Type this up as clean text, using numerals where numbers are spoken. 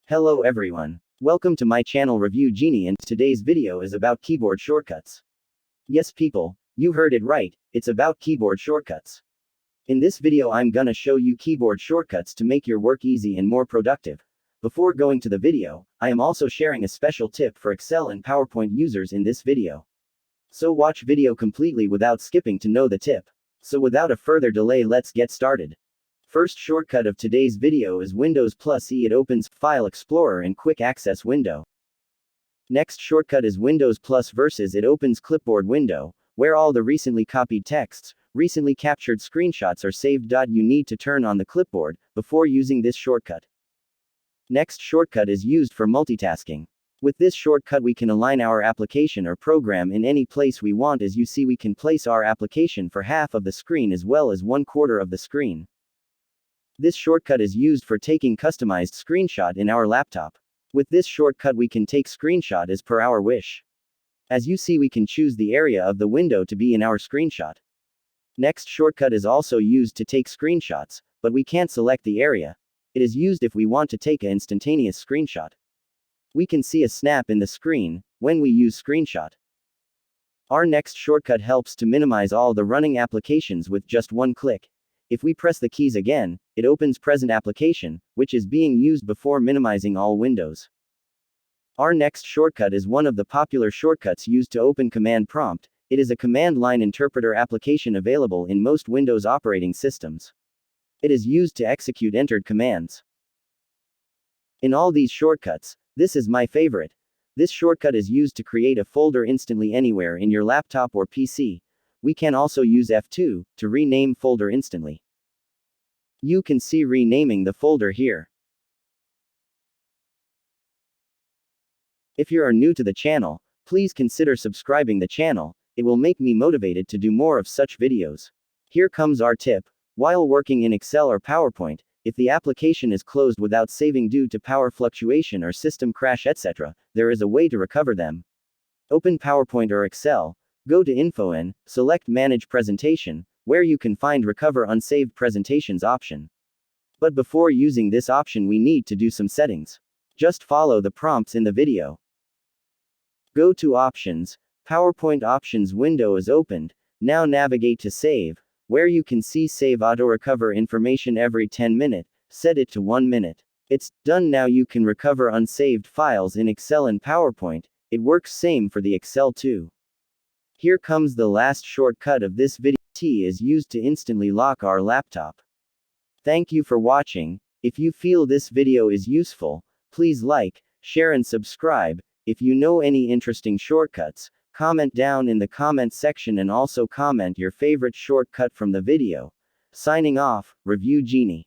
Hello everyone. Welcome to my channel Review Genie, and today's video is about keyboard shortcuts. Yes people, you heard it right, it's about keyboard shortcuts. In this video I'm gonna show you keyboard shortcuts to make your work easy and more productive. Before going to the video, I am also sharing a special tip for Excel and PowerPoint users in this video. So watch video completely without skipping to know the tip. So without a further delay, let's get started. First shortcut of today's video is win+e. It opens File Explorer and Quick Access window. Next shortcut is win+v. It opens Clipboard window, where all the recently copied texts, recently captured screenshots are saved. You need to turn on the clipboard before using this shortcut. Next shortcut is used for multitasking. With this shortcut we can align our application or program in any place we want. As you see, we can place our application for half of the screen as well as 1/4 of the screen. This shortcut is used for taking customized screenshot in our laptop. With this shortcut we can take screenshot as per our wish. As you see, we can choose the area of the window to be in our screenshot. Next shortcut is also used to take screenshots, but we can't select the area. It is used if we want to take an instantaneous screenshot. We can see a snap in the screen when we use screenshot. Our next shortcut helps to minimize all the running applications with just one click. If we press the keys again, it opens present application, which is being used before minimizing all windows. Our next shortcut is one of the popular shortcuts used to open command prompt. It is a command line interpreter application available in most Windows operating systems. It is used to execute entered commands. In all these shortcuts, this is my favorite. This shortcut is used to create a folder instantly anywhere in your laptop or PC. We can also use F2 to rename folder instantly. You can see renaming the folder here. If you are new to the channel, please consider subscribing the channel. It will make me motivated to do more of such videos. Here comes our tip. While working in Excel or PowerPoint, if the application is closed without saving due to power fluctuation or system crash etc., there is a way to recover them. Open PowerPoint or Excel. Go to Info and select Manage Presentation, where you can find Recover Unsaved Presentations option. But before using this option we need to do some settings. Just follow the prompts in the video. Go to Options. PowerPoint Options window is opened. Now navigate to Save, where you can see Save Auto Recover Information every 10 minutes. Set it to 1 minute. It's done. Now you can recover unsaved files in Excel and PowerPoint. It works same for the Excel too. Here comes the last shortcut of this video. T is used to instantly lock our laptop. Thank you for watching. If you feel this video is useful, please like, share and subscribe. If you know any interesting shortcuts, comment down in the comment section and also comment your favorite shortcut from the video. Signing off, Review Genie.